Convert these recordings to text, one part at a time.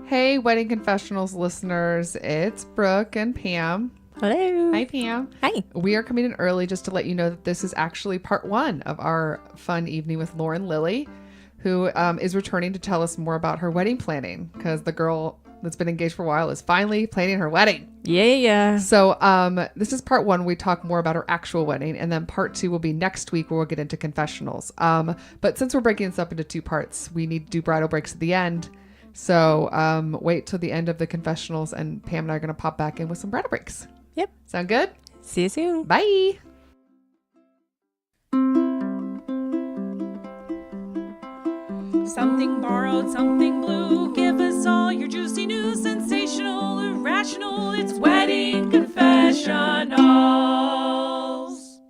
Hey, Wedding Confessionals listeners, it's Brooke and Pam. Hello. Hi, Pam. Hi. We are coming in early just to let you know that this is actually part one of our fun evening with Lauren Lillie, who is returning to tell us more about her wedding planning because the girl that's been engaged for a while is finally planning her wedding. Yeah. So this is part one. We talk more about her actual wedding, and then part two will be next week where we'll get into confessionals. But since we're breaking this up into two parts, we need to do bridal breaks at the end. So wait till the end of the confessionals, and Pam and I are going to pop back in with some bridal breaks. Yep. Sound good? See you soon. Bye. Something borrowed, something blue. Give us all your juicy news, sensational, irrational. It's Wedding Confessionals.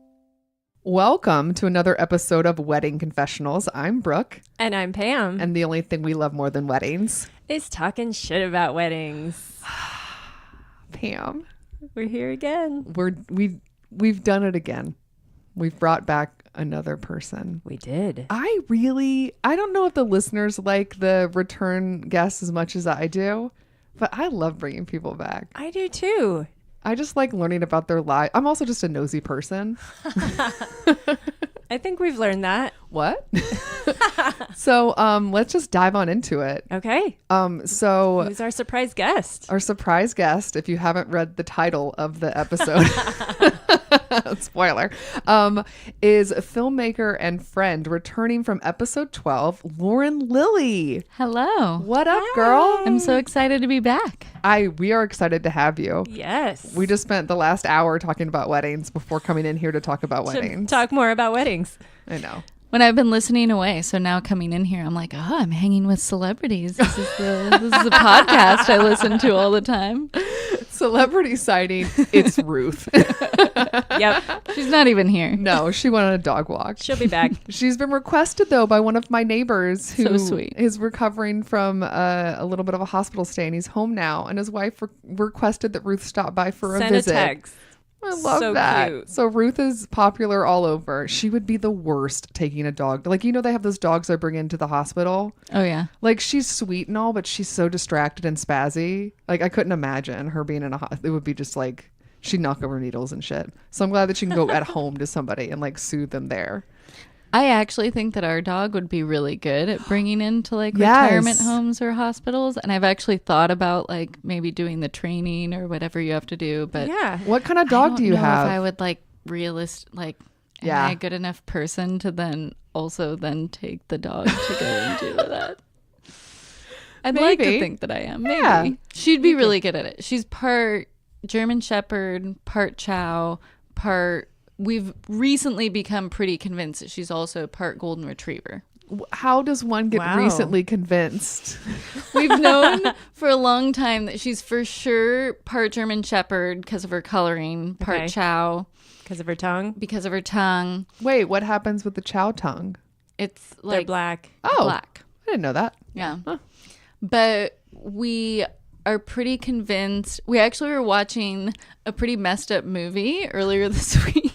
Welcome to another episode of Wedding Confessionals. I'm Brooke. And I'm Pam. And the only thing we love more than weddings is talking shit about weddings. Pam. We're here again. We've done it again. We've brought back another person. We did. I don't know if the listeners like the return guests as much as I do, but I love bringing people back. I do too. I just like learning about their life. I'm also just a nosy person. I think we've learned that. What? So let's just dive on into it. Okay. So who's our surprise guest? Our surprise guest, if you haven't read the title of the episode, spoiler, is a filmmaker and friend returning from episode 12, Lauren Lillie. Hello. What up, girl? I'm so excited to be back. We are excited to have you. Yes. We just spent the last hour talking about weddings before coming in here to talk about weddings. Talk more about weddings. I know. When I've been listening away, so now coming in here, I'm like, I'm hanging with celebrities. This is the podcast I listen to all the time. Celebrity sighting. It's Ruth. Yep. She's not even here. No, she went on a dog walk. She'll be back. She's been requested, though, by one of my neighbors who So sweet. is recovering from a little bit of a hospital stay, and he's home now. And his wife requested that Ruth stop by for a visit. Send a text. I love So that. cute. So Ruth is popular all over. She would be the worst taking a dog. Like, they have those dogs I bring into the hospital. Oh, yeah. Like, she's sweet and all, but she's so distracted and spazzy. Like, I couldn't imagine her being in a hospital. It would be just like, she'd knock over needles and shit. So I'm glad that she can go at home to somebody and like soothe them there. I actually think that our dog would be really good at bringing into like Yes. retirement homes or hospitals. And I've actually thought about like maybe doing the training or whatever you have to do. But Yeah. What kind of dog do you have? If I would like am I a good enough person to then take the dog to go and do that? I'd like to Maybe. think that I am. Maybe. Yeah. She'd be really good at it. She's part German Shepherd, part Chow, we've recently become pretty convinced that she's also part Golden Retriever. How does one get Wow. recently convinced? We've known for a long time that she's for sure part German Shepherd because of her coloring, part Okay. Chow Because of her tongue. because of her tongue. Wait, what happens with the chow tongue? It's They're like black. Oh, black. I didn't know that. Yeah. Huh. But we are pretty convinced. We actually were watching a pretty messed up movie earlier this week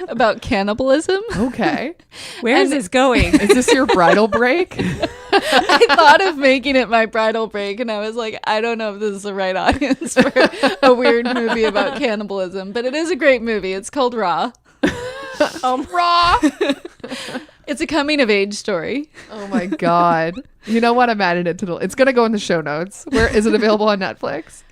about cannibalism. Okay. Where is this going? Is this your bridal break? I thought of making it my bridal break, and I was like, I don't know if this is the right audience for a weird movie about cannibalism, but it is a great movie. It's called Raw. Raw. It's a coming of age story. Oh my God. You know what? I'm adding it to it's going to go in the show notes. Where is it available on Netflix?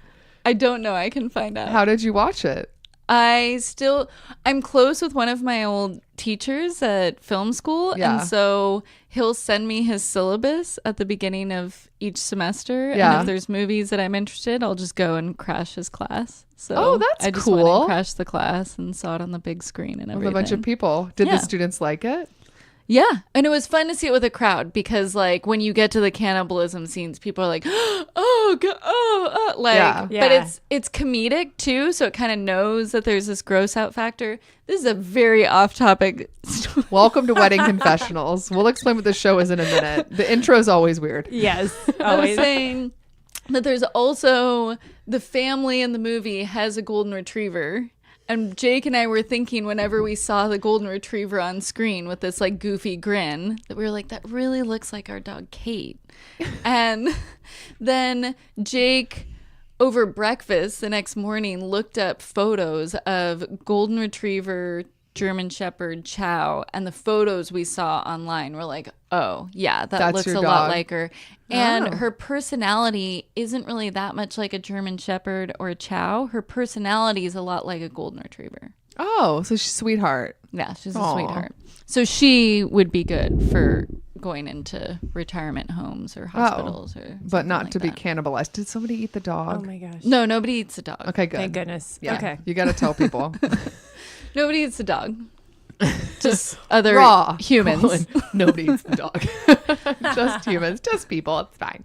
I don't know. I can find out. How did you watch it? I'm close with one of my old teachers at film school. Yeah. And so he'll send me his syllabus at the beginning of each semester. Yeah. And if there's movies that I'm interested, I'll just go and crash his class. So Oh, that's I just cool. went and crashed the class and saw it on the big screen and With everything. a bunch of people. Did Yeah. the students like it? Yeah. And it was fun to see it with a crowd because like when you get to the cannibalism scenes, people are like, oh, like, Yeah. but it's comedic too. So it kind of knows that there's this gross out factor. This is a very off topic story. Welcome to Wedding Confessionals. We'll explain what the show is in a minute. The intro is always weird. Yes. I was Always. saying that there's also the family in the movie has a golden retriever. And Jake and I were thinking whenever we saw the golden retriever on screen with this like goofy grin that we were like, that really looks like our dog Kate. And then Jake over breakfast the next morning looked up photos of golden retriever, German Shepherd, Chow, and the photos we saw online were like, oh yeah, that looks a lot like her. And her personality isn't really that much like a German Shepherd or a Chow. Her personality is a lot like a golden retriever. Oh, so she's a sweetheart. Yeah, she's a sweetheart. So she would be good for going into retirement homes or hospitals or but not like to be that. cannibalized. Did somebody eat the dog? Oh my gosh. No, nobody eats a dog. Okay, good. Thank goodness. Yeah. Okay. You got to tell people. Nobody eats a dog. Just other Raw humans. colon. Nobody eats the dog. Just humans, just people. It's fine.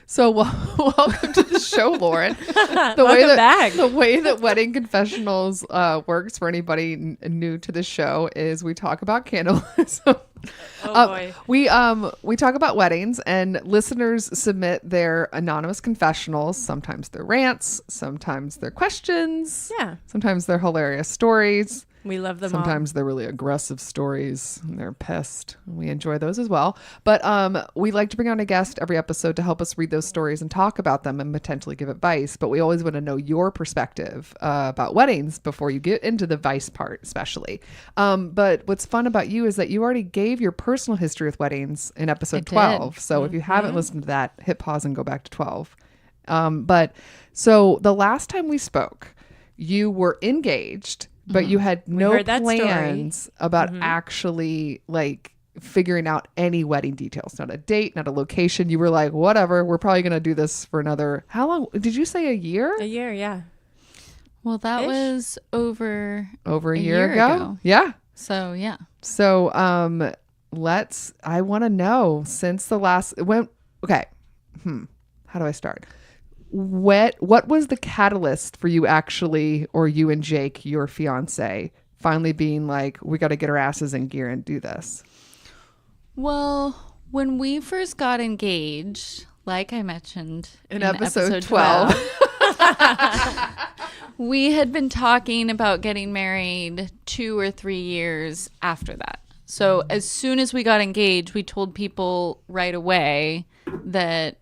So welcome to the show, Lauren. Welcome back. The way that Wedding Confessionals works for anybody new to the show is we talk about cannibalism. Oh boy. We talk about weddings, and listeners submit their anonymous confessionals. Sometimes they're rants, sometimes they're questions, Yeah. sometimes they're hilarious stories. We love them Sometimes they're really aggressive stories and they're pissed. We enjoy those as well. But we like to bring on a guest every episode to help us read those stories and talk about them and potentially give advice. But we always want to know your perspective about weddings before you get into the vice part, especially. But what's fun about you is that you already gave your personal history with weddings in episode 12. So if you haven't listened to that, hit pause and go back to 12. But so the last time we spoke, you were engaged, but you had no heard that story. plans about actually like figuring out any wedding details, not a date, not a location. You were like, whatever, we're probably going to do this for another, how long? Did you say a year? A year, yeah. Well, that Ish. was over Over a year ago? Yeah. So yeah. So I want to know since the last, how do I start? What was the catalyst for you actually, or you and Jake, your fiance, finally being like, we got to get our asses in gear and do this? Well, when we first got engaged, like I mentioned In episode 12. We had been talking about getting married 2 or 3 years after that. So as soon as we got engaged, we told people right away that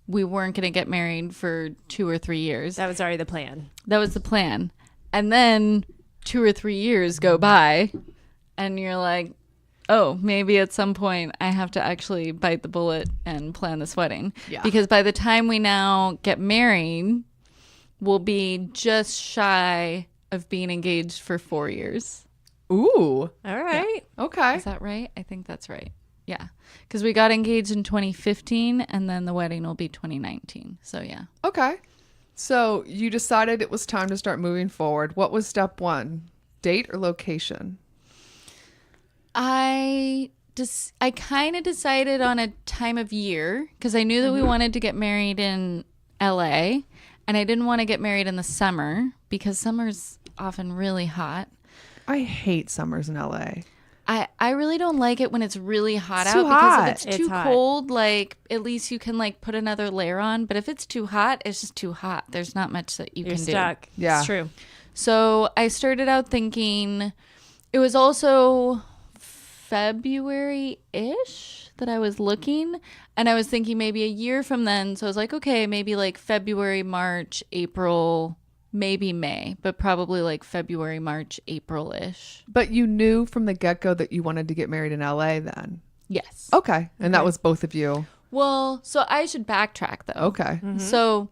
we weren't going to get married for 2 or 3 years. That was already the plan. That was the plan. And then 2 or 3 years go by and you're like, oh, maybe at some point I have to actually bite the bullet and plan this wedding. Yeah. Because by the time we now get married, we'll be just shy of being engaged for 4 years. Ooh. All right. Okay. Is that right? I think that's right. Yeah. Because we got engaged in 2015 and then the wedding will be 2019. So yeah. Okay. So you decided it was time to start moving forward. What was step one? Date or location? I kind of decided on a time of year because I knew that we wanted to get married in LA and I didn't want to get married in the summer because summer's often really hot. I hate summers in LA. I really don't like it when it's really hot It's out too because hot. if it's It's too hot. cold, like at least you can like put another layer on. But if it's too hot, it's just too hot. There's not much that you You're can do. stuck. Yeah. It's true. So I started out thinking it was also February-ish that I was looking. And I was thinking maybe a year from then. So I was like, okay, maybe like February, March, April, maybe May, but probably like February, March, April-ish. But you knew from the get-go that you wanted to get married in LA then? Yes. Okay. And that was both of you? Well, so I should backtrack though. Okay. So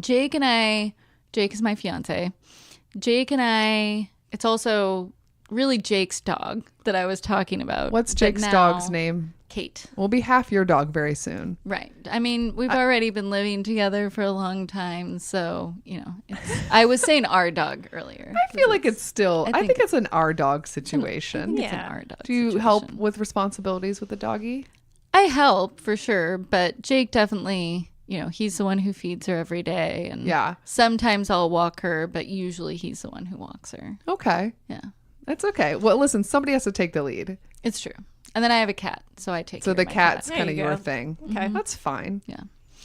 Jake is my fiance. Jake and I, it's also really Jake's dog that I was talking about. What's but Jake's now- dog's name? Kate. We'll be half your dog very soon. Right. I mean, we've already been living together for a long time. So, I was saying our dog earlier. I feel like it's still, I think think it's an our dog situation. It's an Yeah. our dog Do you situation. help with responsibilities with the doggy? I help for sure, but Jake definitely, he's the one who feeds her every day. And Yeah. sometimes I'll walk her, but usually he's the one who walks her. Okay. Yeah. That's okay. Well, listen, somebody has to take the lead. It's true. And then I have a cat, so I take So care the of my cat's There kind of you your go. thing. Okay. That's fine. Yeah.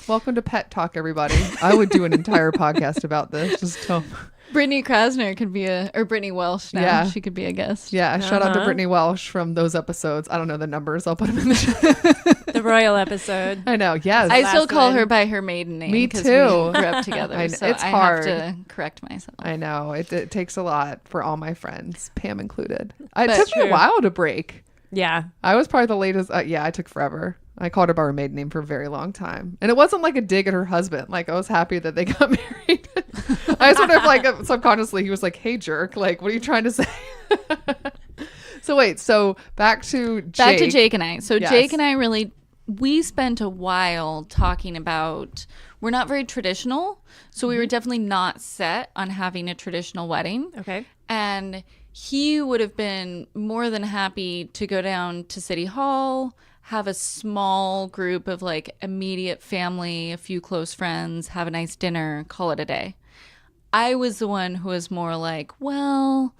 Welcome to Pet Talk, everybody. I would do an entire podcast about this. Just tell Brittany Krasner could be or Brittany Welsh now. Yeah. She could be a guest. Yeah, shout out to Brittany Welsh from those episodes. I don't know the numbers. I'll put them in the show. The royal episode. I know. Yes. I still last call one. her by her maiden name. Me 'cause too. We grew up together. I know. So It's I hard. have to correct myself. I know. It takes a lot for all my friends, Pam included. It But- took me a True. while to break. Yeah. I was probably the latest. I took forever. I called her by her maiden name for a very long time. And it wasn't like a dig at her husband. Like, I was happy that they got married. I sort of like subconsciously, he was like, hey, jerk. Like, what are you trying to say? So wait, so back to Jake. Back to Jake and I. So Yes. Jake and I we spent a while talking about, we're not very traditional. So we were definitely not set on having a traditional wedding. Okay. And he would have been more than happy to go down to City Hall, have a small group of like immediate family, a few close friends, have a nice dinner, call it a day. I was the one who was more like, well,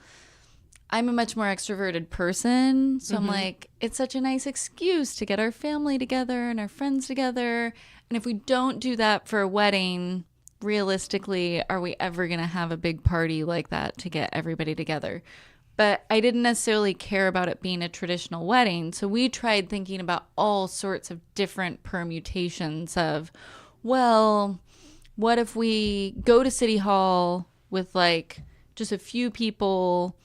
I'm a much more extroverted person. So I'm like, it's such a nice excuse to get our family together and our friends together. And if we don't do that for a wedding, realistically, are we ever going to have a big party like that to get everybody together? But I didn't necessarily care about it being a traditional wedding. So we tried thinking about all sorts of different permutations of, well, what if we go to City Hall with like just a few people,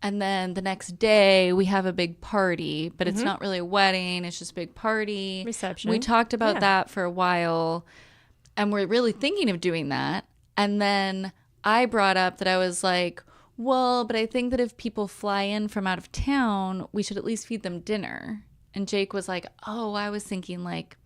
and then the next day we have a big party, but it's not really a wedding, it's just a big party. Reception. We talked about Yeah. that for a while, and we're really thinking of doing that. And then I brought up that I was like, well, but I think that if people fly in from out of town, we should at least feed them dinner. And Jake was like, oh, I was thinking like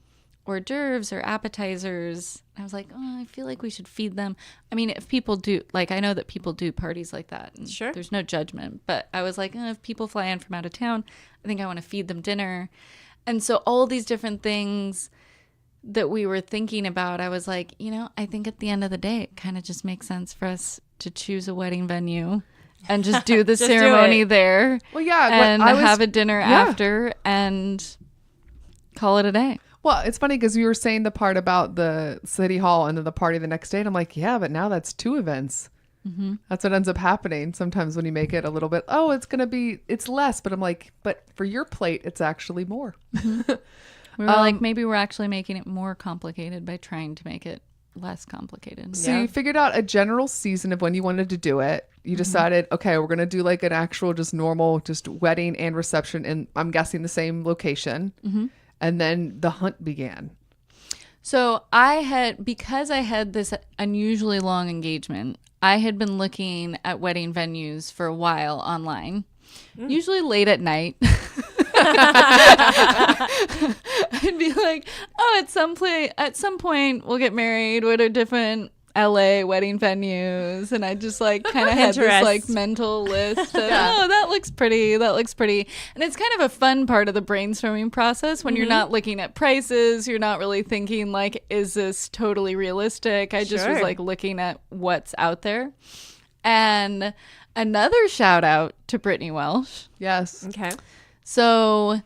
hors d'oeuvres or appetizers. I was like, oh, I feel like we should feed them. I mean, if people do, like, I know that people do parties like that. And Sure. There's no judgment. But I was like, if people fly in from out of town, I think I want to feed them dinner. And so all these different things that we were thinking about, I was like, I think at the end of the day, it kind of just makes sense for us to choose a wedding venue and just do the Just do ceremony it. there. Well, yeah. And I was, have a dinner after and call it a day. well, it's funny because you were saying the part about the City Hall and then the party the next day. And I'm like, yeah, but now that's 2 events. That's what ends up happening sometimes when you make it a little bit, it's less. But I'm like, but for your plate, it's actually more. We were like, maybe we're actually making it more complicated by trying to make it less complicated. So Yeah. you figured out a general season of when you wanted to do it. You decided, okay, we're going to do like an actual, just normal, just wedding and reception. And I'm guessing the same location. And then the hunt began. So because I had this unusually long engagement, I had been looking at wedding venues for a while online, usually late at night. I'd be like, oh, at some point we'll get married. What are different LA wedding venues? And I just like kind of had this Pinterest. like mental list of, oh, that looks pretty. And it's kind of a fun part of the brainstorming process when you're not looking at prices. You're not really thinking like, is this totally realistic? I just was Sure. like looking at what's out there. And another shout out to Brittany Welsh. Yes. Okay. So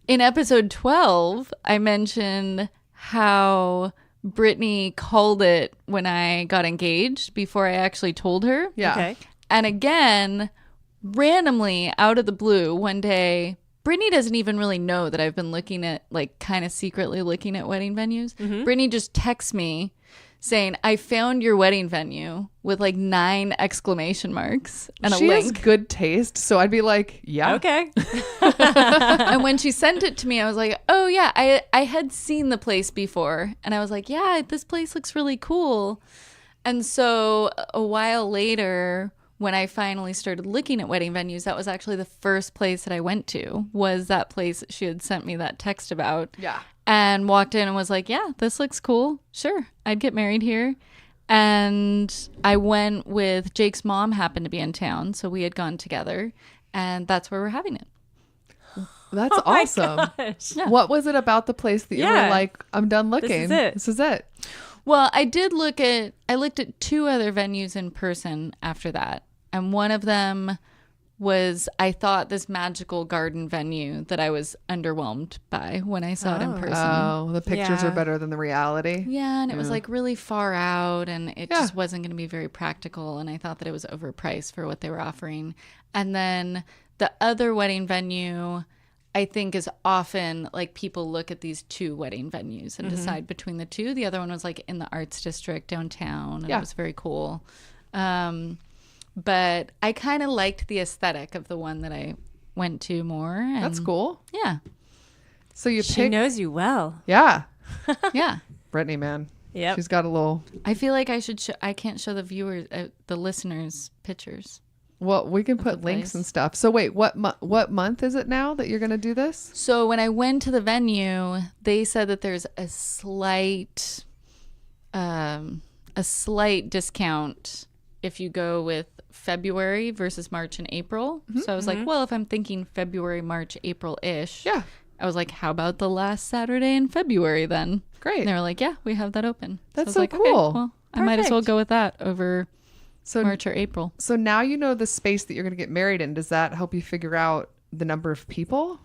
in episode 12, I mentioned how Brittany called it when I got engaged before I actually told her. Yeah. Okay. And again, randomly out of the blue, one day, Brittany doesn't even really know that I've been looking at, like, kind of secretly looking at wedding venues. Brittany just texts me saying, I found your wedding venue with like 9 exclamation marks and a She has link. good taste. So I'd be like, yeah. Okay. And when she sent it to me, I was like, oh yeah, I had seen the place before. And I was like, yeah, this place looks really cool. And so a while later, when I finally started looking at wedding venues, that was actually the first place that I went to, was that place she had sent me that text about. Yeah. And walked in and was like, yeah, this looks cool. Sure, I'd get married here. And I went with Jake's mom, happened to be in town. So we had gone together. And that's where we're having it. That's Oh my awesome. gosh. What was it about the place that you were Yeah. like, I'm done looking? is it. This is it. Well, I looked at 2 other venues in person after that. And one of them was I thought this magical garden venue that I was underwhelmed by when I saw it in person. Oh, the pictures Yeah. are better than the reality. Yeah, and it was like really far out, and it Yeah. just wasn't going to be very practical, and I thought that it was overpriced for what they were offering. And then the other wedding venue, I think, is often like people look at these two wedding venues and decide between the two. The other one was like in the Arts District downtown, and Yeah. it was very cool. But I kind of liked the aesthetic of the one that I went to more. And That's cool. Yeah. So you She pick. knows you well. Yeah. Yeah. Brittany, man. Yep. She's got a little. I feel like I should I can't show the viewers, the listeners, pictures. Well, we can put the links place. and stuff. So wait, what month is it now that you're going to do this? So when I went to the venue, they said that there's a slight discount if you go with February versus March and April. So I was like, well, if I'm thinking February, March, April-ish. Yeah. I was like, how about the last Saturday in February then? Great. And they were like, yeah, we have that open. That's I was so like, cool. Okay, well, I might as well Perfect. go with that over So March or April. So now you know the space that you're going to get married in. Does that help you figure out the number of people?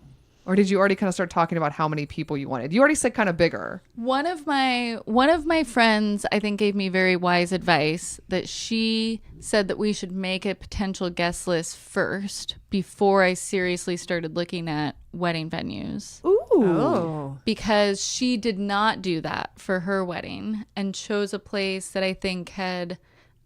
Or did you already kind of start talking about how many people you wanted? You already said kind of bigger. One of my friends, I think, gave me very wise advice that she said that we should make a potential guest list first before I seriously started looking at wedding venues. Ooh. Oh. Because she did not do that for her wedding and chose a place that I think had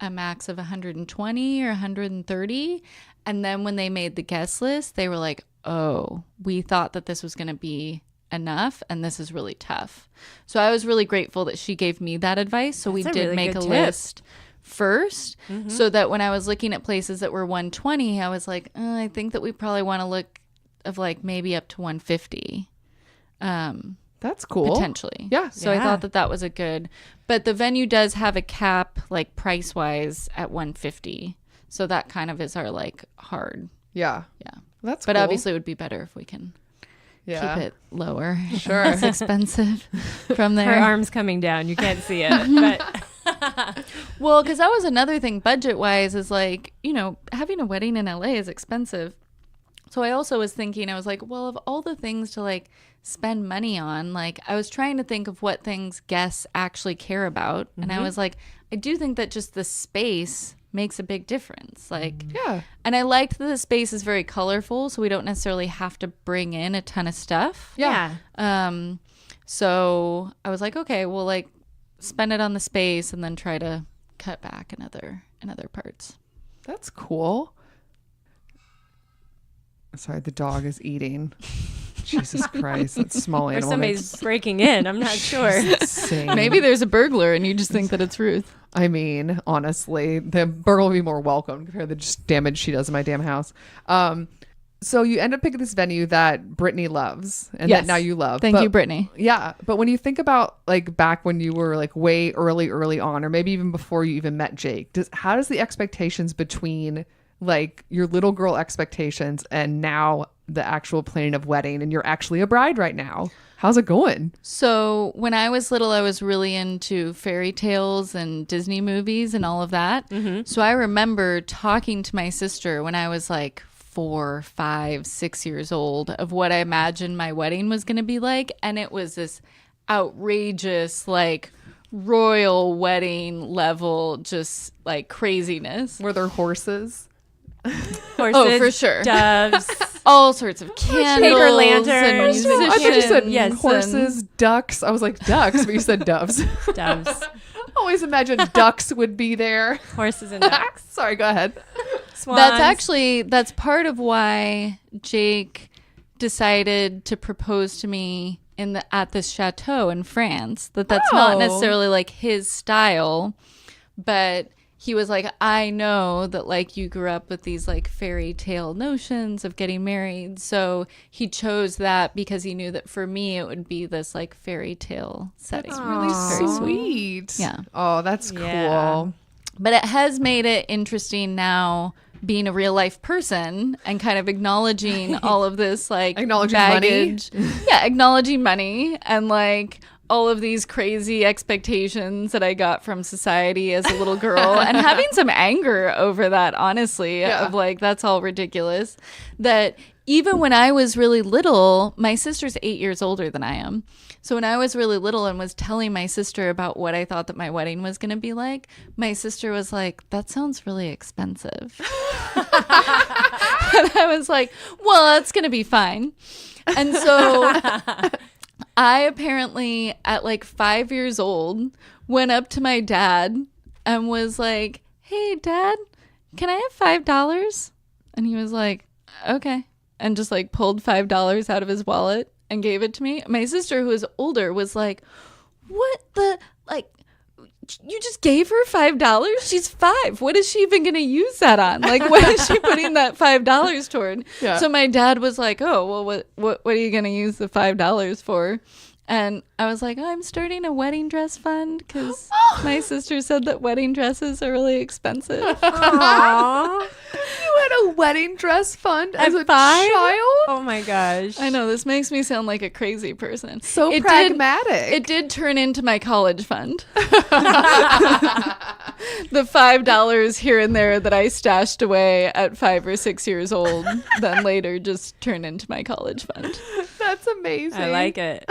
a max of 120 or 130. And then when they made the guest list, they were like, oh, we thought that this was going to be enough, and this is really tough. So I was really grateful that she gave me that advice. So we That's a did really make good a tip. list first, so that when I was looking at places that were 120, I was like, I think that we probably want to look of like maybe up to 150. That's cool. Potentially. Yeah. So I Yeah. thought that that was a good, but the venue does have a cap, like price wise, at 150. So that kind of is our like hard. Yeah. Yeah. That's But cool. obviously it would be better if we can yeah. keep it lower. Sure. It's expensive from Her there. arm's coming down. You can't see it. But Well, because that was another thing budget wise is like, having a wedding in LA is expensive. So I also was thinking, I was like, well, of all the things to like spend money on, like I was trying to think of what things guests actually care about. And I was like, I do think that just the space makes a big difference. Like, Yeah. and I liked that the space is very colorful, so we don't necessarily have to bring in a ton of stuff. Yeah. So I was like, okay, we'll like spend it on the space and then try to cut back in other parts. That's cool. Sorry, the dog is eating. Jesus Christ, that small or animal. somebody's breaking in. I'm not sure. Insane. Maybe there's a burglar and you just think that it's Ruth. I mean, honestly, the burglar will be more welcome compared to the just damage she does in my damn house. So you end up picking this venue that Brittany loves and Yes. that now you love. Thank But- you, Brittany. Yeah. But when you think about like back when you were like way early on, or maybe even before you even met Jake, how does the expectations between like your little girl expectations and now the actual planning of wedding and you're actually a bride right now? How's it going? So when I was little, I was really into fairy tales and Disney movies and all of that. So I remember talking to my sister when I was like 4, 5, 6 years old of what I imagined my wedding was going to be like. And it was this outrageous, like royal wedding level, just like craziness. Were there horses? Horses, Oh, for sure. doves. All sorts of candles Paper lanterns. and I thought you said musicians. Yes. horses, ducks. I was like ducks, but you said doves. Doves. I always imagined ducks would be there. Horses and ducks. Sorry, go ahead. Swans. That's part of why Jake decided to propose to me at this chateau in France. That's not Oh. necessarily like his style, but he was like, I know that like you grew up with these like fairy tale notions of getting married. So he chose that because he knew that for me it would be this like fairy tale setting. It's really Very sweet. Yeah. Oh, that's Yeah. cool. But it has made it interesting now being a real life person and kind of acknowledging all of this like Acknowledging money? baggage. Yeah, acknowledging money and like, all of these crazy expectations that I got from society as a little girl and having some anger over that, honestly, of like, that's all ridiculous. That even when I was really little, my sister's 8 years older than I am. So when I was really little and was telling my sister about what I thought that my wedding was going to be like, my sister was like, that sounds really expensive. And I was like, well, that's going to be fine. And so I apparently, at like 5 years old, went up to my dad and was like, hey, Dad, can I have $5? And he was like, okay. And just like pulled $5 out of his wallet and gave it to me. My sister, who was older, was like, what the, like, you just gave her $5? She's 5. What is she even going to use that on? Like, what is she putting that $5 toward? Yeah. So my dad was like, oh, well, what are you going to use the $5 for? And I was like, oh, I'm starting a wedding dress fund because my sister said that wedding dresses are really expensive. Aww. You had a wedding dress fund as a 5? child? Oh my gosh. I know, this makes me sound like a crazy person. So pragmatic. It did turn into my college fund. The $5 here and there that I stashed away at 5 or 6 years old, then later just turned into my college fund. That's amazing. I like it.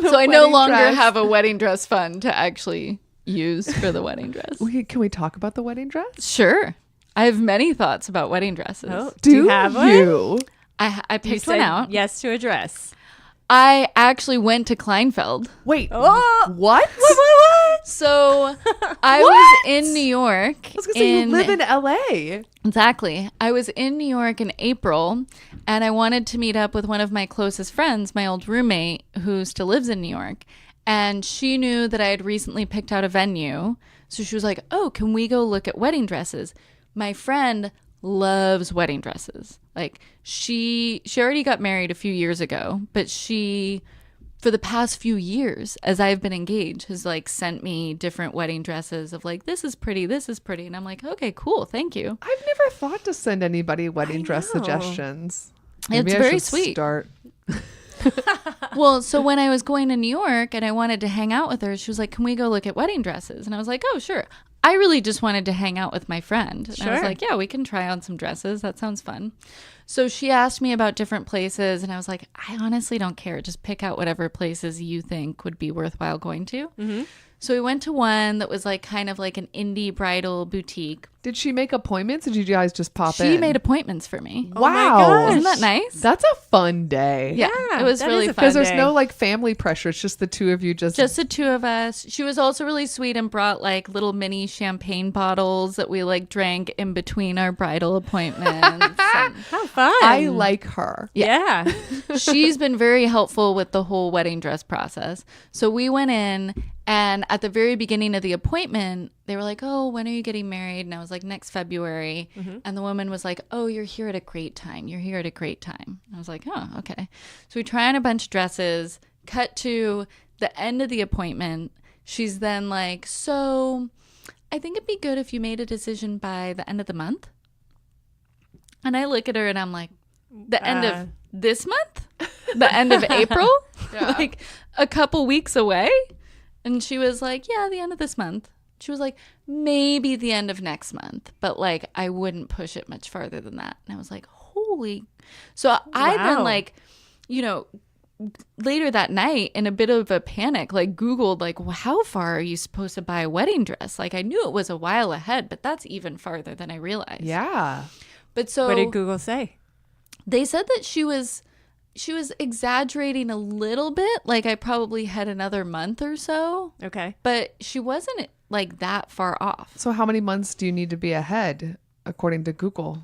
So I no longer have a wedding dress fund to actually use for the wedding dress. Can we talk about the wedding dress? Sure. I have many thoughts about wedding dresses. Oh, Do you have one? I You picked said one out. yes to a dress. I actually went to Kleinfeld. Wait, Oh, what? So I was in New York. I was going to say, you live in LA. Exactly. I was in New York in April, and I wanted to meet up with one of my closest friends, my old roommate, who still lives in New York. And she knew that I had recently picked out a venue. So she was like, oh, can we go look at wedding dresses? My friend loves wedding dresses. Like, she already got married a few years ago, but she, for the past few years, as I've been engaged, has like sent me different wedding dresses of like, this is pretty. And I'm like, okay, cool. Thank you. I've never thought to send anybody wedding dress know. suggestions. It's very sweet. Start. Well, so when I was going to New York and I wanted to hang out with her, she was like, can we go look at wedding dresses? And I was like, oh, sure. I really just wanted to hang out with my friend. And I was like, yeah, we can try on some dresses. That sounds fun. So she asked me about different places, and I was like, I honestly don't care. Just pick out whatever places you think would be worthwhile going to. Mm-hmm. So we went to one that was like kind of like an indie bridal boutique. Did she make appointments or did you guys just pop in? She made appointments for me. Wow. Oh my gosh. Isn't that nice? That's a fun day. Yeah, it was that really is a fun. Because there's day. no like family pressure. It's just the two of you just the two of us. She was also really sweet and brought like little mini champagne bottles that we like drank in between our bridal appointments. And How fun. I like her. Yeah. she's been very helpful with the whole wedding dress process. So we went in, and at the very beginning of the appointment, they were like, oh, when are you getting married? And I was like, next February. Mm-hmm. And the woman was like, oh, you're here at a great time. You're here at a great time. I was like, oh, okay. So we try on a bunch of dresses, cut to the end of the appointment. She's then like, so I think it'd be good if you made a decision by the end of the month. And I look at her and I'm like, the end of this month? The end of April? Yeah. Like a couple weeks away? And she was like, yeah, the end of this month. She was like, maybe the end of next month. But like, I wouldn't push it much farther than that. And I was like, holy. So I then like, you know, later that night in a bit of a panic, like Googled like, well, how far are you supposed to buy a wedding dress? Like I knew it was a while ahead, but that's even farther than I realized. Yeah. But so What did Google say? they said that she was exaggerating a little bit. Like I probably had another month or so, Okay. but she wasn't like that far off. So how many months do you need to be ahead according to Google?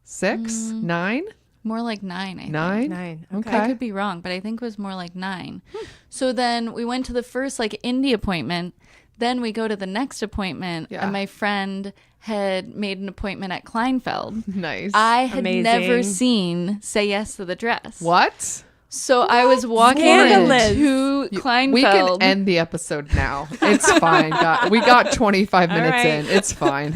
6? 9? More like 9, I think. 9? 9. Okay. I could be wrong, but I think it was more like 9. So then we went to the first like indie appointment. Then we go to the next appointment, and my friend had made an appointment at Kleinfeld. Nice. I had Amazing. never seen Say Yes to the Dress. What? So I was walking Scandalous. to Kleinfeld. We can end the episode now. It's fine. We got 25 minutes right. in. It's fine.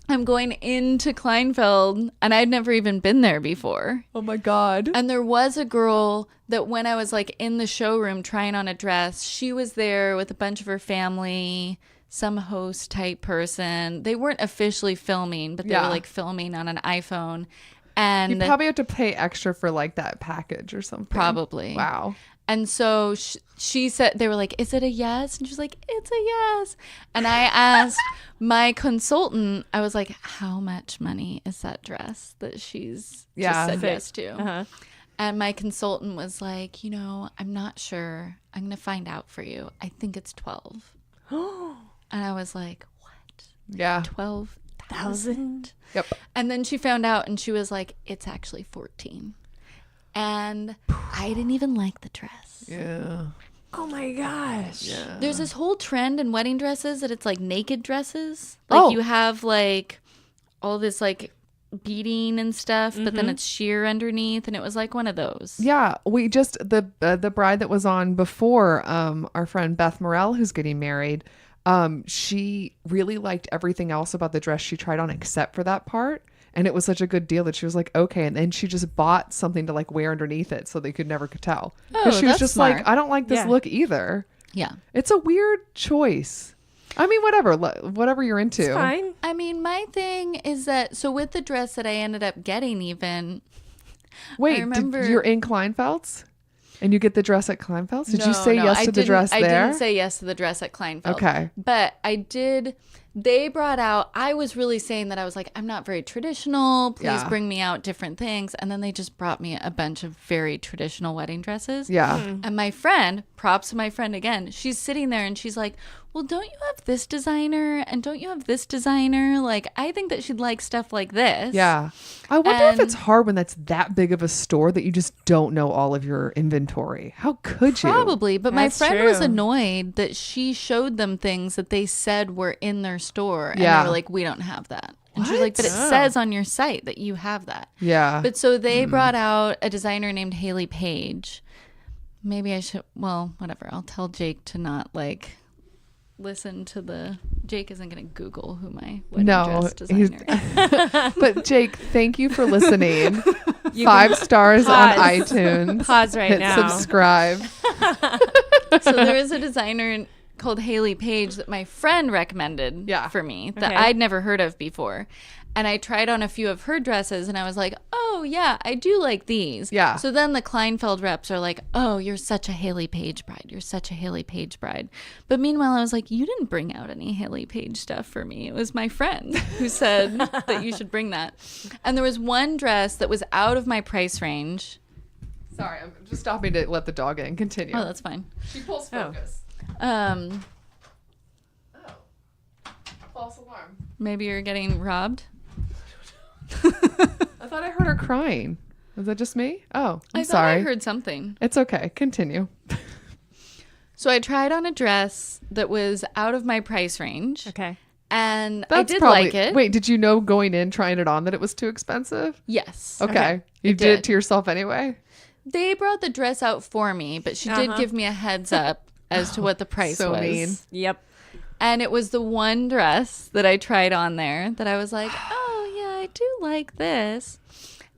I'm going into Kleinfeld, and I'd never even been there before. Oh my God. And there was a girl that when I was like in the showroom trying on a dress, she was there with a bunch of her family, some host type person. They weren't officially filming, but they were like filming on an iPhone. And You probably have to pay extra for like that package or something. probably. Wow. And so she said, they were like, is it a yes? And she was like, it's a yes. And I asked my consultant, I was like, how much money is that dress that she's just said yes to? Uh-huh. And my consultant was like, I'm not sure. I'm going to find out for you. I think it's 12. And I was like, what? Yeah. 12,000? Yep. And then she found out and she was like, it's actually 14. And I didn't even like the dress. Yeah. Oh my gosh. Yeah. There's this whole trend in wedding dresses that it's like naked dresses. Like you have like all this like beading and stuff, but then it's sheer underneath, and it was like one of those. Yeah, we just the bride that was on before, our friend Beth Morrell, who's getting married, she really liked everything else about the dress she tried on except for that part, and it was such a good deal that she was like, okay, and then she just bought something to like wear underneath it so they could never could tell, because she was that's just smart. like, I don't like this look either. Yeah. It's a weird choice. I mean, whatever you're into. It's fine. I mean, my thing is that, so with the dress that I ended up getting even, Wait, remember- you're in Kleinfelds? And you get the dress at Kleinfelds? Did you say No, yes I to the didn't- dress there? I didn't say yes to the dress at Kleinfeld. Okay. But I did. They brought out, I was really saying that I was like, I'm not very traditional. Please bring me out different things. And then they just brought me a bunch of very traditional wedding dresses. Yeah. And my friend, props to my friend again, she's sitting there and she's like, well, don't you have this designer? And don't you have this designer? Like, I think that she'd like stuff like this. Yeah. I wonder if And- it's hard when that's that big of a store that you just don't know all of your inventory. How could you? Probably, but my That's friend was true. annoyed that she showed them things that they said were in their store, and Yeah. they were like, "We don't have that." And she was like, What? "But it says on your site that you have that." Yeah. But so they brought out a designer named Haley Page. Maybe I should. Well, whatever. I'll tell Jake to not like listen to the. Jake isn't going to Google who my wedding dress designer is. But Jake, thank you for listening. 5 stars on pause. iTunes. Pause right Hit now. subscribe. So there is a designer called Haley Page that my friend recommended for me that Okay. I'd never heard of before. And I tried on a few of her dresses and I was like, oh, yeah, I do like these. Yeah. So then the Kleinfeld reps are like, oh, you're such a Haley Page bride. You're such a Haley Page bride. But meanwhile, I was like, you didn't bring out any Haley Page stuff for me. It was my friend who said that you should bring that. And there was one dress that was out of my price range. Sorry, I'm just stopping to let the dog in. Continue. Oh, that's fine. She pulls focus. Oh, False alarm. maybe you're getting robbed. I thought I heard her crying. Was that just me? Oh, I'm I thought sorry. I heard something. It's okay. Continue. So I tried on a dress that was out of my price range. Okay. And I That's did probably, like it. Wait, did you know going in trying it on that it was too expensive? Yes. Okay. You I did it did. to yourself anyway? They brought the dress out for me, but she did give me a heads up as to what the price So was. mean. Yep. And it was the one dress that I tried on there that I was like, oh, yeah, I do like this.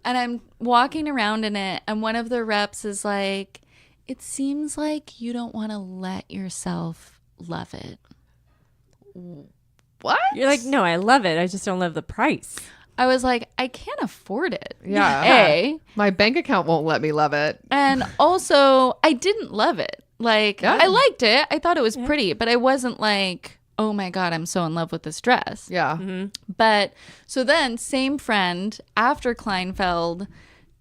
And I'm walking around in it, and one of the reps is like, it seems like you don't want to let yourself love it. What? You're like, no, I love it. I just don't love the price. I was like, I can't afford it. Yeah. A. My bank account won't let me love it. And also, I didn't love it. Like, Yeah. I liked it. I thought it was pretty, but I wasn't like, oh my God, I'm so in love with this dress. Yeah. But so then, same friend after Kleinfeld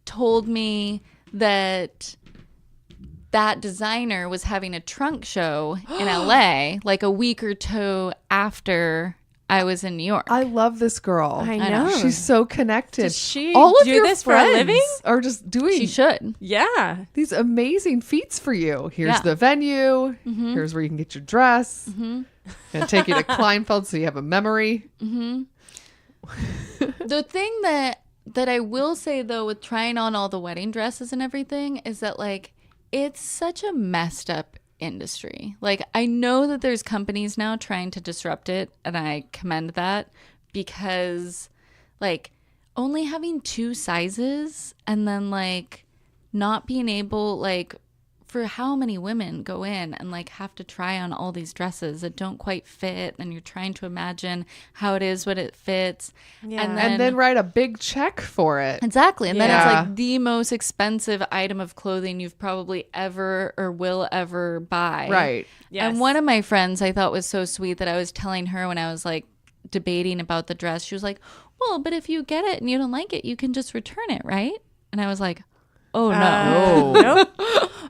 told me that that designer was having a trunk show in LA like a week or two after I was in New York. I love this girl. I know. know. She's so connected. Does she All of do your this for a friends living? are just doing She should. Yeah. these amazing feats for you. Here's Yeah. the venue. Here's where you can get your dress. Gonna take you to Kleinfeld so you have a memory. The thing that I will say though with trying on all the wedding dresses and everything is that like it's such a messed up industry. Like I know that there's companies now trying to disrupt it and I commend that, because like only having 2 sizes and then like not being able, like, for how many women go in and like have to try on all these dresses that don't quite fit, and you're trying to imagine how it is when it fits. Yeah. And then write a big check for it. Exactly. And then it's Yeah. like the most expensive item of clothing you've probably ever or will ever buy. Right. Yes. And one of my friends I thought was so sweet that I was telling her when I was like debating about the dress, she was like, well, but if you get it and you don't like it, you can just return it, right? And I was like, oh no. Nope.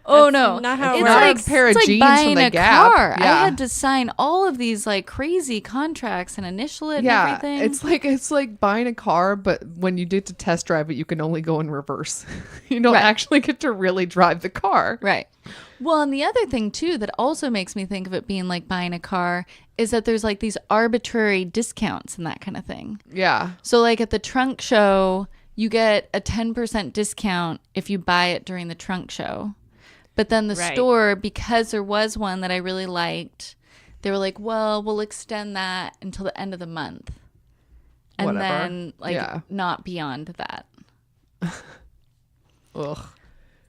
Oh That's no. not how it It's works. Not like, a pair of it's like jeans buying from the a Gap. car. Yeah. I had to sign all of these like crazy contracts and initial it and everything. It's like buying a car, but when you get to test drive it, you can only go in reverse. You don't Right. actually get to really drive the car. Right. Well, and the other thing too that also makes me think of it being like buying a car is that there's like these arbitrary discounts and that kind of thing. Yeah. So like at the trunk show, you get a 10% discount if you buy it during the trunk show. But then the Right. store, because there was one that I really liked, they were like, well, we'll extend that until the end of the month. And Whatever. then like Yeah. not beyond that. Ugh.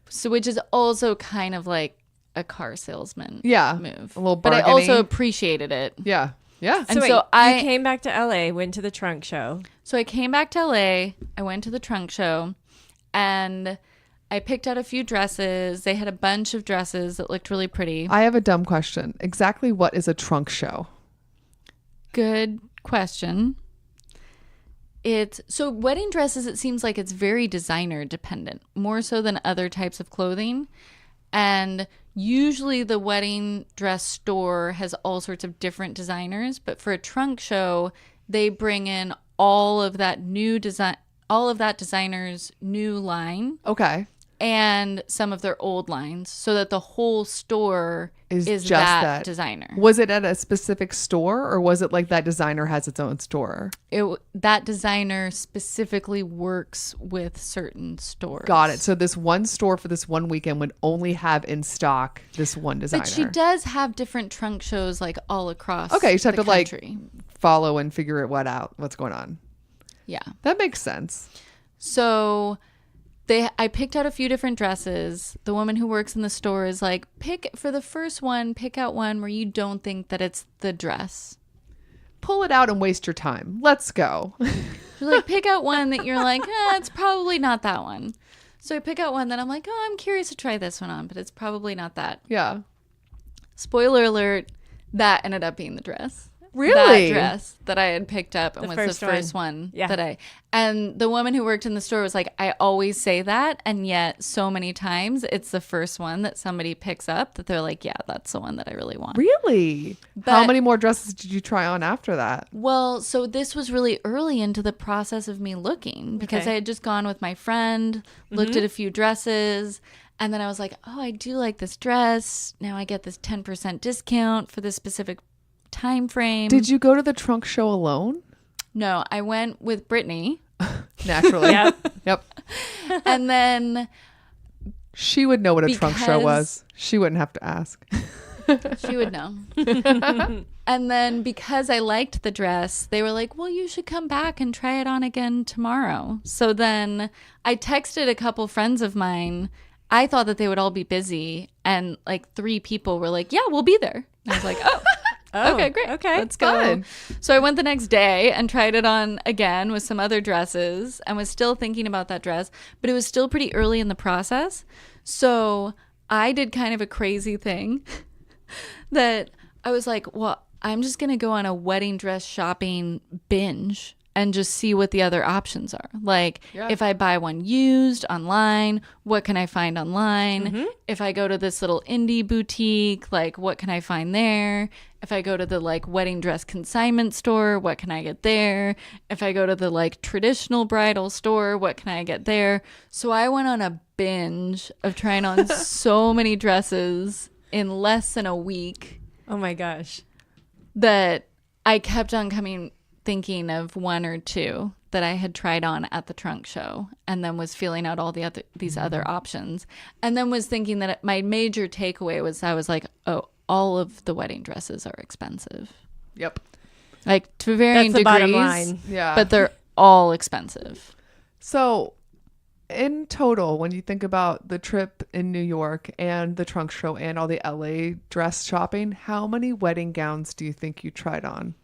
So which is also kind of like a car salesman Yeah. move. A little but I also bargaining. appreciated it. Yeah. Yeah. And wait, so I you came back to LA, went to the trunk show. So I came back to LA. I went to the trunk show and I picked out a few dresses. They had a bunch of dresses that looked really pretty. I have a dumb question. Exactly what is a trunk show? Good question. It's so wedding dresses, it seems like it's very designer dependent, more so than other types of clothing. And usually the wedding dress store has all sorts of different designers, but for a trunk show, they bring in all of that new design, all of that designer's new line Okay. and some of their old lines, so that the whole store Is is just that that. designer. Was it at a specific store, or was it like that designer has its own store? That designer specifically works with certain stores. Got it. So this one store for this one weekend would only have in stock this one designer. But she does have different trunk shows like all across. Okay, you just have the to like country. follow and figure it out what's going on. Yeah. That makes sense. So I picked out a few different dresses. The woman who works in the store is like, pick out one where you don't think that it's the dress. Pull it out and waste your time. Let's go. She's like, pick out one that you're like, it's probably not that one. So I pick out one that I'm like, I'm curious to try this one on, but it's probably not that. Yeah. Spoiler alert, that ended up being the dress. Really? That dress that I had picked up and The was first the first one Yeah. and the woman who worked in the store was like, I always say that, and yet so many times it's the first one that somebody picks up that they're like, yeah, that's the one that I really want. Really? How But- many more dresses did you try on after that? Well, so this was really early into the process of me looking because Okay. I had just gone with my friend, looked at a few dresses, and then I was like, oh, I do like this dress. Now I get this 10% discount for this specific time frame. Did you go to the trunk show alone? No, I went with Brittany. Naturally. Yep. Yep. And then She would know what a trunk show Because- was. She wouldn't have to ask. she would know. And then because I liked the dress, they were like, well, you should come back and try it on again tomorrow. So then I texted a couple friends of mine. I thought that they would all be busy. And like 3 people were like, yeah, we'll be there. And I was like, oh. Oh, Okay, great. okay. Let's go. Fun. So I went the next day and tried it on again with some other dresses and was still thinking about that dress, but it was still pretty early in the process. So I did kind of a crazy thing that I was like, well, I'm just going to go on a wedding dress shopping binge and just see what the other options are. Like, Yeah. if I buy one used online, what can I find online? If I go to this little indie boutique, like, what can I find there? If I go to the like wedding dress consignment store, what can I get there? If I go to the like traditional bridal store, what can I get there? So I went on a binge of trying on so many dresses in less than a week Oh my gosh. that I kept on thinking of one or two that I had tried on at the trunk show, and then was feeling out all these other options, and then was thinking that my major takeaway was I was like, oh, all of the wedding dresses are expensive. Yep. Like to varying That's the bottom degrees, line. Yeah. but they're all expensive. So, in total, when you think about the trip in New York and the trunk show and all the LA dress shopping, how many wedding gowns do you think you tried on?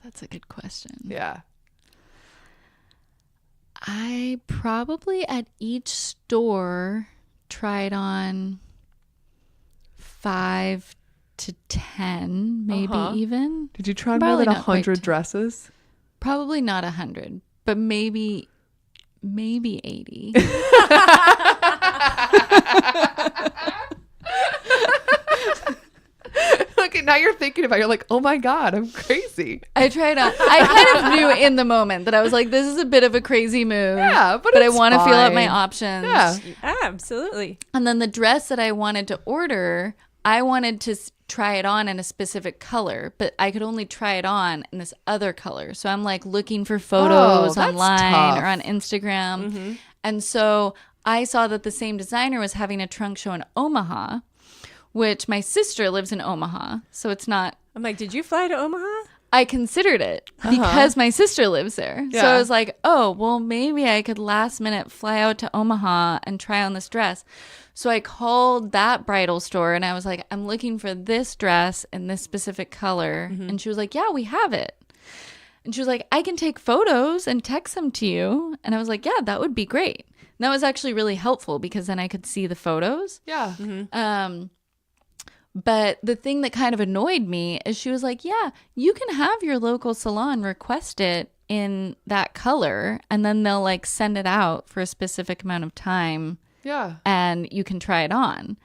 That's a good question. Yeah. I probably at each store tried on 5 to 10, maybe even. Did you try on Probably more than not quite 100 10. dresses? Probably not 100, but maybe 80. Okay, now you're thinking about it. You're like, oh my God, I'm crazy. I tried on. I kind of knew in the moment that I was like, this is a bit of a crazy move. Yeah, but I it's want to feel out my fine. options. Yeah. Absolutely. And then the dress that I wanted to order, I wanted to try it on in a specific color, but I could only try it on in this other color. So I'm like looking for photos that's online tough. or on Instagram. And so I saw that the same designer was having a trunk show in Omaha, which my sister lives in Omaha. So it's not, I'm like, did you fly to Omaha? I considered it because my sister lives there. So Yeah. I was like, oh, well, maybe I could last minute fly out to Omaha and try on this dress. So I called that bridal store and I was like, I'm looking for this dress in this specific color. And she was like, yeah, we have it. And she was like, I can take photos and text them to you. And I was like, yeah, that would be great. And that was actually really helpful because then I could see the photos. Yeah. But the thing that kind of annoyed me is she was like, yeah, you can have your local salon request it in that color and then they'll like send it out for a specific amount of time Yeah. and you can try it on.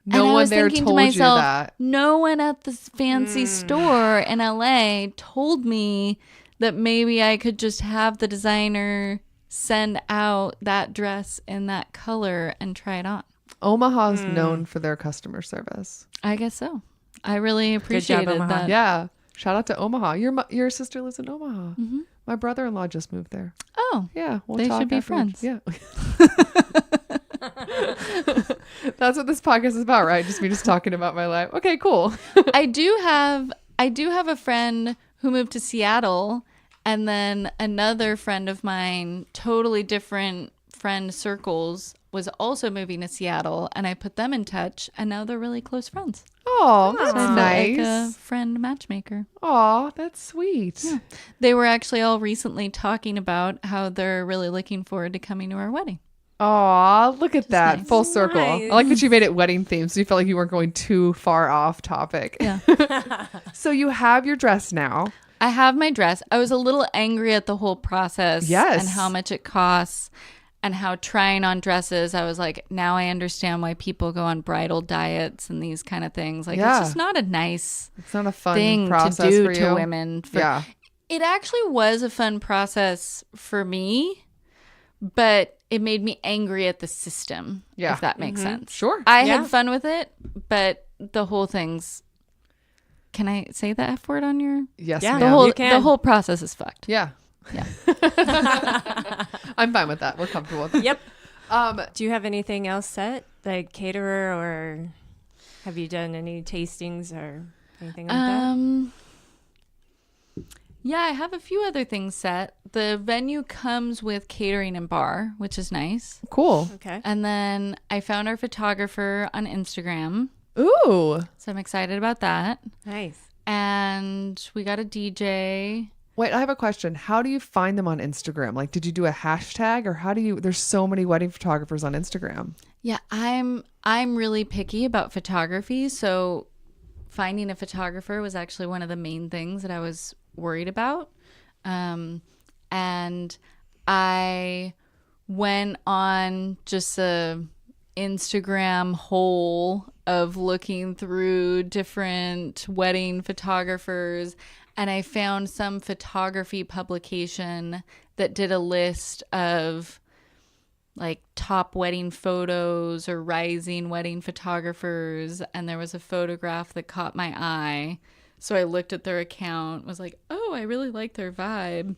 No And I one was there thinking told to myself, you that. no one at this fancy store in LA told me that maybe I could just have the designer send out that dress in that color and try it on. Omaha's known for their customer service. I guess so. I really appreciated Omaha. that. Yeah. Shout out to Omaha. Your sister lives in Omaha. My brother-in-law just moved there. Oh, Yeah. We'll They talk should be afterwards. friends. Yeah. That's what this podcast is about, right? Just me just talking about my life. Okay, cool. I do have a friend who moved to Seattle, and then another friend of mine, totally different friend circles, was also moving to Seattle, and I put them in touch, and now they're really close friends. Oh, that's So I felt nice. like a friend matchmaker. Oh, that's sweet. They were actually all recently talking about how they're really looking forward to coming to our wedding. Oh, look at that. nice. Full circle. Nice. I like that you made it wedding themed, so you felt like you weren't going too far off topic. Yeah. So you have your dress now. I have my dress. I was a little angry at the whole process Yes. and how much it costs and how trying on dresses, I was like, now I understand why people go on bridal diets and these kind of things. Like, Yeah. it's just not a nice It's not a fun thing process to do for you. to women. Yeah. It actually was a fun process for me, but it made me angry at the system, Yeah. if that makes sense. Sure. I Yeah. had fun with it, but the whole thing's... Can I say the F word on your... Yes, Yeah. ma'am. You can. The whole process is fucked. Yeah. Yeah. I'm fine with that. We're comfortable with it. Yep. Um, Do you have anything else set, like caterer, or have you done any tastings or anything like that? Yeah, I have a few other things set. The venue comes with catering and bar, which is nice. cool. Okay. And then I found our photographer on Instagram, Ooh. so I'm excited about that. Nice. And we got a DJ. Wait, I have a question. How do you find them on Instagram? Like, did you do a hashtag or how do you, there's so many wedding photographers on Instagram. Yeah, I'm really picky about photography, so finding a photographer was actually one of the main things that I was worried about. And I went on just a Instagram hole of looking through different wedding photographers, and I found some photography publication that did a list of like top wedding photos or rising wedding photographers, and there was a photograph that caught my eye. So I looked at their account, was like, oh, I really like their vibe.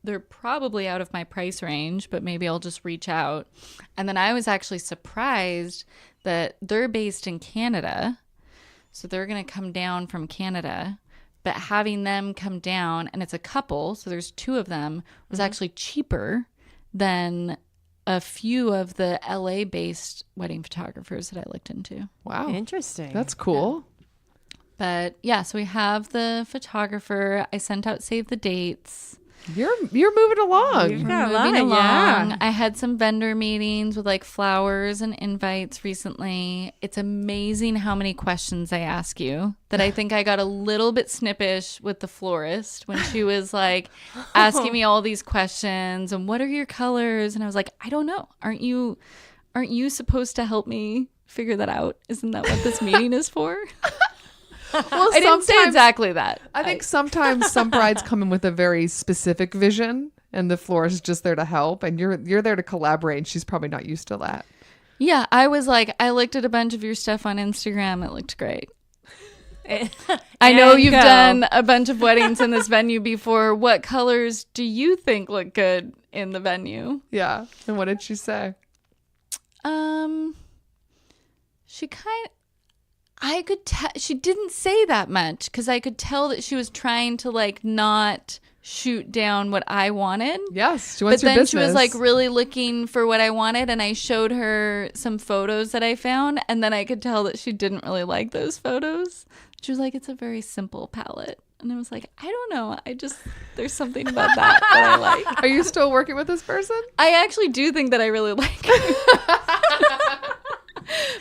They're probably out of my price range, but maybe I'll just reach out. And then I was actually surprised that they're based in Canada. So they're going to come down from Canada. but having them come down, and it's a couple, so there's 2 of them, was actually cheaper than a few of the LA-based wedding photographers that I looked into. Wow. Interesting. That's cool. But yeah, so we have the photographer. I sent out save the dates. You're moving along. You've got a Moving lot, along. yeah. I had some vendor meetings with like flowers and invites recently. It's amazing how many questions I ask you that I think I got a little bit snippish with the florist when she was like asking me all these questions and what are your colors? And I was like, I don't know. Aren't you supposed to help me figure that out? Isn't that what this meeting is for? Well, I didn't say exactly that. I think sometimes some brides come in with a very specific vision and the florist is just there to help and you're there to collaborate and she's probably not used to that. Yeah, I was like, I looked at a bunch of your stuff on Instagram. It looked great. I know you've done a bunch of weddings in this venue before. What colors do you think look good in the venue? Yeah. And what did she say? I could tell she didn't say that much because I could tell that she was trying to like not shoot down what I wanted. Yes, she wants But your then business. she was like really looking for what I wanted, and I showed her some photos that I found, and then I could tell that she didn't really like those photos. She was like, "It's a very simple palette," and I was like, "I don't know. There's something about that I like." Are you still working with this person? I actually do think that I really like her.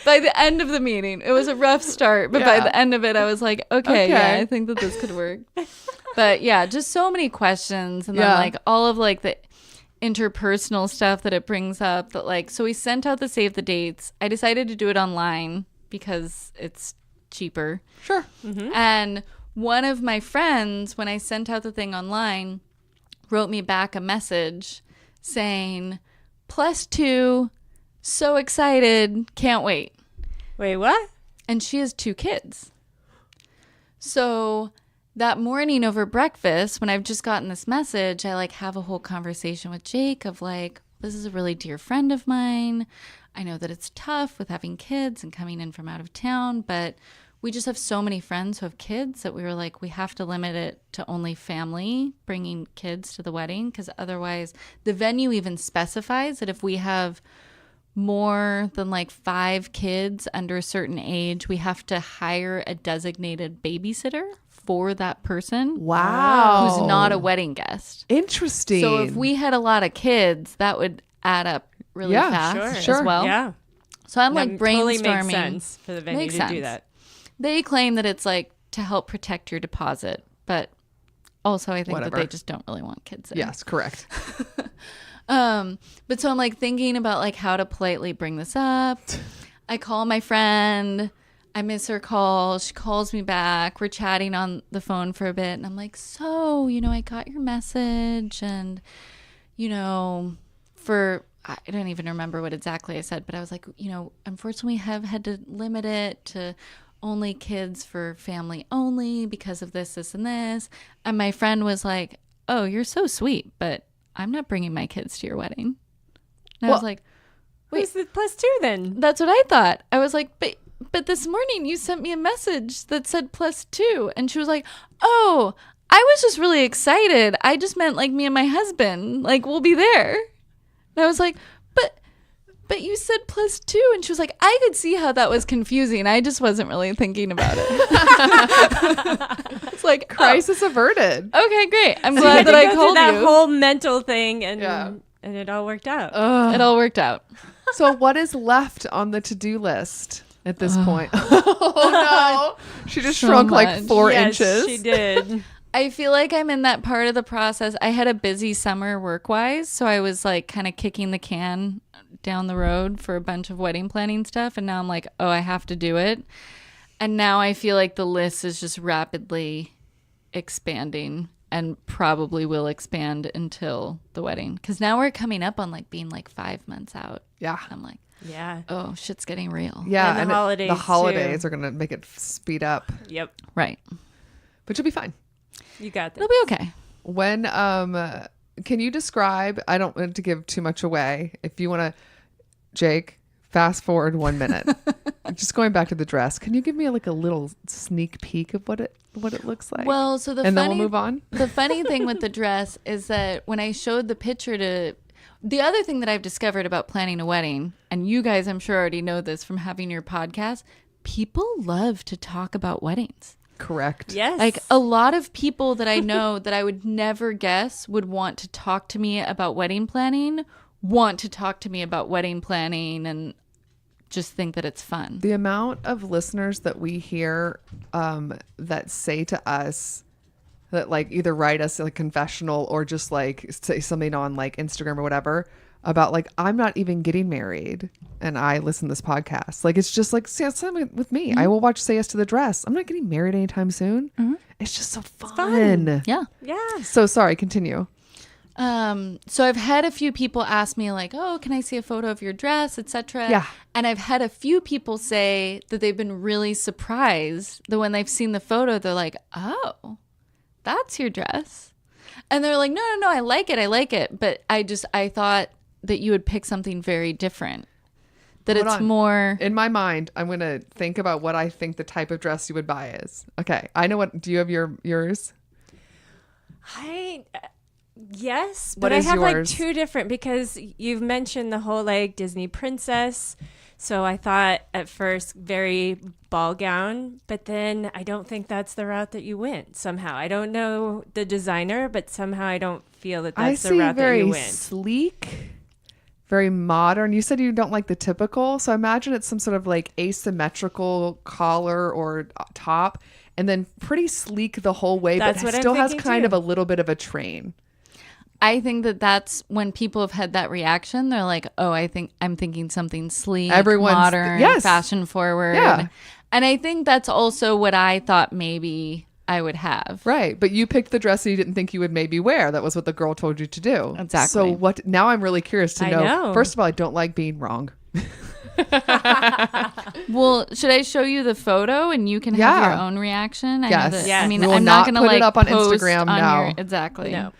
By the end of the meeting, it was a rough start, but by the end of it, I was like, okay, yeah, I think that this could work. But yeah, just so many questions. And then like all of like the interpersonal stuff that it brings up that like, so we sent out the save the dates. I decided to do it online because it's cheaper. Sure. Mm-hmm. And one of my friends, when I sent out the thing online, wrote me back a message saying, +2, so excited, can't wait. Wait, what? And she has 2 kids. So that morning over breakfast, when I've just gotten this message, I like have a whole conversation with Jake of like, this is a really dear friend of mine. I know that it's tough with having kids and coming in from out of town, but we just have so many friends who have kids that we were like, we have to limit it to only family bringing kids to the wedding, because otherwise the venue even specifies that if we have more than like 5 kids under a certain age, we have to hire a designated babysitter for that person. Wow. Who's not a wedding guest. Interesting. So if we had a lot of kids, that would add up really fast sure. as well. Yeah. So I'm That like brainstorming. totally makes sense for the venue Makes to sense. do that. They claim that it's like to help protect your deposit, but also I think that they just don't really want kids in. Yes, correct. But so I'm like thinking about like how to politely bring this up. I call my friend. I miss her call. She calls me back. We're chatting on the phone for a bit. And I'm like, so, I got your message. And, I don't even remember what exactly I said, but I was like, unfortunately we have had to limit it to only kids for family only because of this, this, and this. And my friend was like, oh, you're so sweet, but I'm not bringing my kids to your wedding. And I was like, wait, Who's the +2 then? that's what I thought. I was like, but this morning you sent me a message that said +2. And she was like, oh, I was just really excited. I just meant like me and my husband, like we'll be there. And I was like, but you said +2. And she was like, I could see how that was confusing. I just wasn't really thinking about it. It's like, Crisis averted. okay, great. I'm You glad had that to I go through called that you. whole mental thing, and it all worked out. It all worked out. So what is left on the to-do list at this point? Oh no. She just So shrunk like much. 4 yes, inches. she did. I feel like I'm in that part of the process. I had a busy summer work-wise, so I was like kind of kicking the can down the road for a bunch of wedding planning stuff, and now I'm like, oh, I have to do it. And now I feel like the list is just rapidly expanding and probably will expand until the wedding, because now we're coming up on like being like 5 months out. Yeah. I'm like, Yeah. oh, shit's getting real. Yeah. And the holidays, the holidays too. are going to make it speed up, Yep. Right. but you'll be fine. You got this. It'll be okay. When, can you describe, I don't want to give too much away. If you want to, Jake, fast forward 1 minute, just going back to the dress. Can you give me like a little sneak peek of what it what it looks like? Well, so then we'll move on. The funny thing with the dress is that when I showed the picture to the other thing that I've discovered about planning a wedding, and you guys I'm sure already know this from having your podcast, people love to talk about weddings. Correct. Yes. Like a lot of people that I know that I would never guess would want to talk to me about wedding planning, want to talk to me about wedding planning and just think that it's fun. The amount of listeners that we hear that say to us that like either write us a confessional or just like say something on like Instagram or whatever about like, I'm not even getting married and I listen to this podcast. Like, it's just like, see, something with me. Mm-hmm. I will watch Say Yes to the Dress. I'm not getting married anytime soon. Mm-hmm. It's just so fun. Yeah. Yeah. So sorry, continue. So I've had a few people ask me like, oh, can I see a photo of your dress, etc. Yeah. And I've had a few people say that they've been really surprised that when they've seen the photo, they're like, oh, that's your dress. And they're like, no, I like it. But I thought that you would pick something very different. That Hold it's on. more... In my mind, I'm going to think about what I think the type of dress you would buy is. Okay. I know what... Do you have yours? Yes, What but I is have yours? like two different because you've mentioned the whole like Disney princess. So I thought at first very ball gown, but then I don't think that's the route that you went somehow. I don't know the designer, but somehow I don't feel that that's the route that you went. Sleek, very modern. You said you don't like the typical, so I imagine it's some sort of like asymmetrical collar or top, and then pretty sleek the whole way, That's but what I'm still has thinking kind too. of a little bit of a train. I think that that's when people have had that reaction. They're like, oh, I'm thinking something sleek, Everyone's- modern, yes. fashion forward. Yeah. And I think that's also what I thought maybe I would have. Right, but you picked the dress that you didn't think you would maybe wear. That was what the girl told you to do. Exactly. So what? Now I'm really curious to I know. know. First of all, I don't like being wrong. Well, should I show you the photo and you can have your own reaction? I know Yes. that- Yes. I mean, We will I'm not not going to put it like up on post Instagram on now. Exactly. No.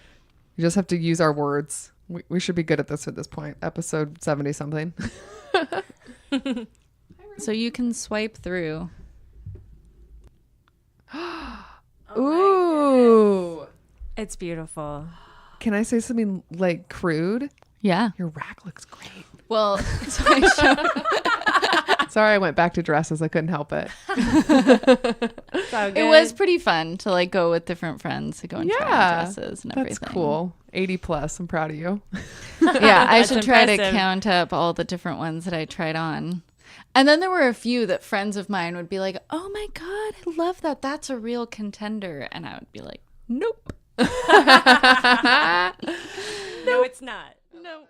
You just have to use our words. We should be good at this point. Episode 70 something. So you can swipe through. Ooh. It's beautiful. Can I say something like crude? Yeah. Your rack looks great. Well, so I showed, Sorry, I went back to dresses. I couldn't help it. So it was pretty fun to like go with different friends to go and try Yeah, on dresses and That's everything. cool. 80 plus. I'm proud of you. Yeah, I That's should try to impressive. count up all the different ones that I tried on. And then there were a few that friends of mine would be like, oh my God, I love that. That's a real contender. And I would be like, nope. No, it's not. No.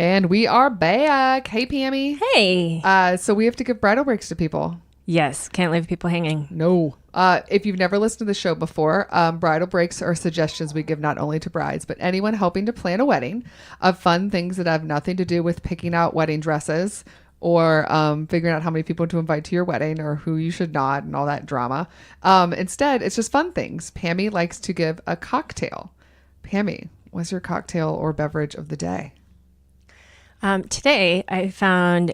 And we are back. Hey, Pammy. Hey. So we have to give bridal breaks to people. Yes, can't leave people hanging. No. If you've never listened to the show before, bridal breaks are suggestions we give not only to brides, but anyone helping to plan a wedding of fun things that have nothing to do with picking out wedding dresses or figuring out how many people to invite to your wedding or who you should not and all that drama. Instead, it's just fun things. Pammy likes to give a cocktail. Pammy, what's your cocktail or beverage of the day? Today I found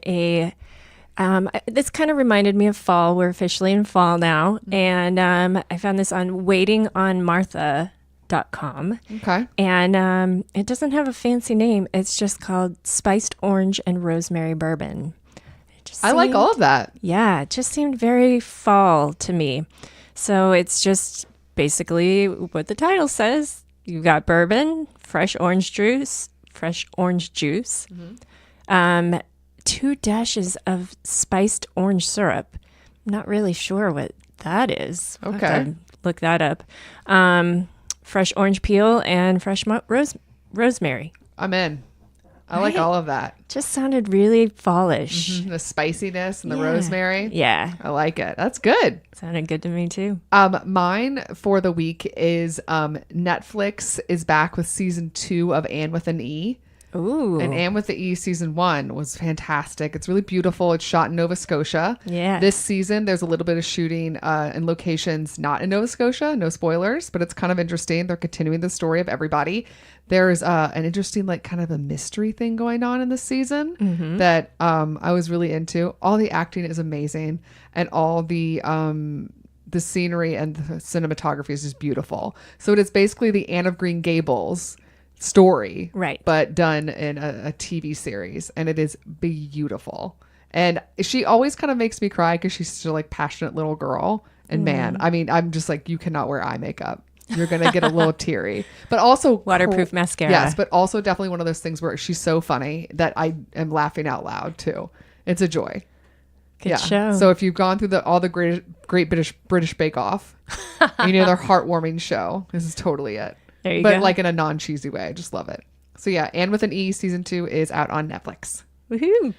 this kind of reminded me of fall. We're officially in fall now. And I found this on waitingonmartha.com. Okay. And it doesn't have a fancy name. It's just called Spiced Orange and Rosemary Bourbon. I like all of that. Yeah, it just seemed very fall to me. So it's just basically what the title says. You got bourbon, fresh orange juice, 2 dashes of spiced orange syrup. Not really sure what that is. I'll have Okay. to look that up. Fresh orange peel and fresh rosemary. I'm in. I like Right? all of that. Just sounded really fallish. The spiciness and the Yeah. rosemary. Yeah, I like it. That's good. sounded good to me too. Mine for the week is Netflix is back with season 2 of Anne with an E. Ooh. And Anne with the E season 1 was fantastic. It's really beautiful. It's shot in Nova Scotia. Yeah. This season, there's a little bit of shooting in locations not in Nova Scotia. No spoilers, but it's kind of interesting. They're continuing the story of everybody. There's an interesting, like, kind of a mystery thing going on in this season that I was really into. All the acting is amazing, and all the scenery and the cinematography is just beautiful. So it is basically the Anne of Green Gables story, Right. but done in a TV series, and it is beautiful. And she always kind of makes me cry because she's such a like passionate little girl. And man, I mean, I'm just like, you cannot wear eye makeup. You're gonna get a little teary, but also Waterproof mascara. Yes, but also definitely one of those things where she's so funny that I am laughing out loud too. It's a joy. Good show. So if you've gone through all the great British Bake Off, you know, their heartwarming show, this is totally it. There you But go. like in a non-cheesy way. I just love it. So yeah, Anne with an E season 2 is out on Netflix. Woohoo.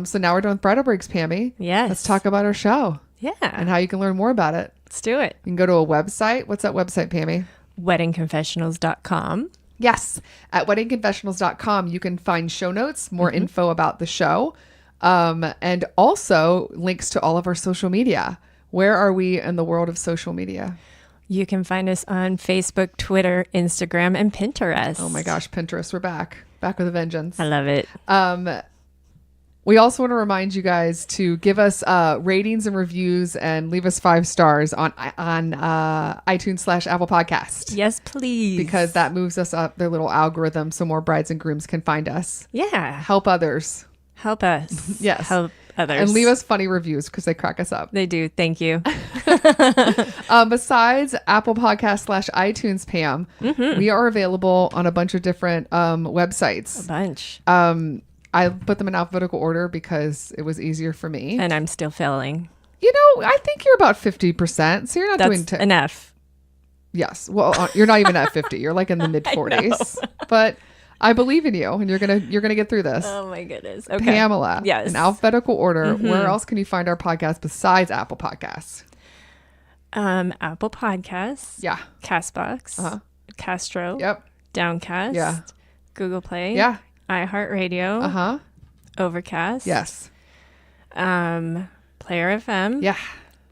So now we're done with Bridal Breaks, Pammy. Yes. Let's talk about our show Yeah. and how you can learn more about it. Let's do it. You can go to a website. What's that website, Pammy? weddingconfessionals.com. Yes. At weddingconfessionals.com, you can find show notes, more info about the show, and also links to all of our social media. Where are we in the world of social media? You can find us on Facebook, Twitter, Instagram, and Pinterest. Oh my gosh, Pinterest, we're back with a vengeance. I love it. We also want to remind you guys to give us ratings and reviews and leave us 5 stars on iTunes / Apple Podcast. Yes, please. Because that moves us up their little algorithm so more brides and grooms can find us. Yeah. Help others. Help us. Yes. Help others. And leave us funny reviews because they crack us up. They do. Thank you. Besides Apple Podcast / iTunes, Pam, we are available on a bunch of different websites. A bunch. I put them in alphabetical order because it was easier for me. And I'm still failing. You know, I think you're about 50%. So you're not That's doing enough. Yes. Well, you're not even at 50. You're like in the mid 40s. But I believe in you, and you're gonna get through this. Oh my goodness. Okay. Pamela. Yes. In alphabetical order. Where else can you find our podcast besides Apple Podcasts? Apple Podcasts. Yeah. Castbox. Castro. Yep. Downcast. Yeah. Google Play. Yeah. iHeartRadio. Overcast. Yes. Player FM. Yeah.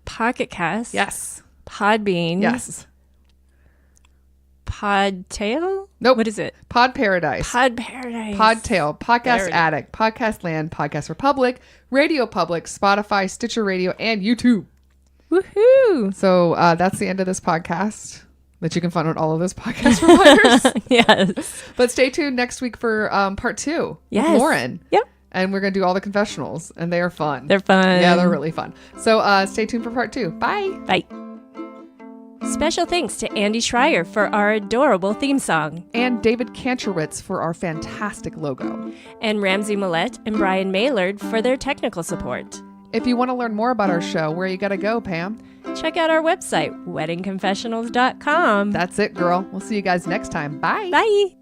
Pocket Cast. Yes. Podbean. Yes. Podtail? Nope. What is it? Pod Paradise. Pod Paradise. Podtail, There Podcast it is. Addict, Podcast Land, Podcast Republic, Radio Public, Spotify, Stitcher Radio, and YouTube. Woohoo. So that's the end of this podcast that you can find on all of those podcast providers. Yes. But stay tuned next week for part 2 Yes. with Lauren. Yep. And we're going to do all the confessionals, and they are fun. They're fun. Yeah, they're really fun. So stay tuned for part 2. Bye. Bye. Special thanks to Andy Schreier for our adorable theme song, And David Kantrowitz for our fantastic logo. and Ramsey Millette and Brian Maylard for their technical support. If you want to learn more about our show, where you got to go, Pam? Check out our website, weddingconfessionals.com. That's it, girl. We'll see you guys next time. Bye. Bye.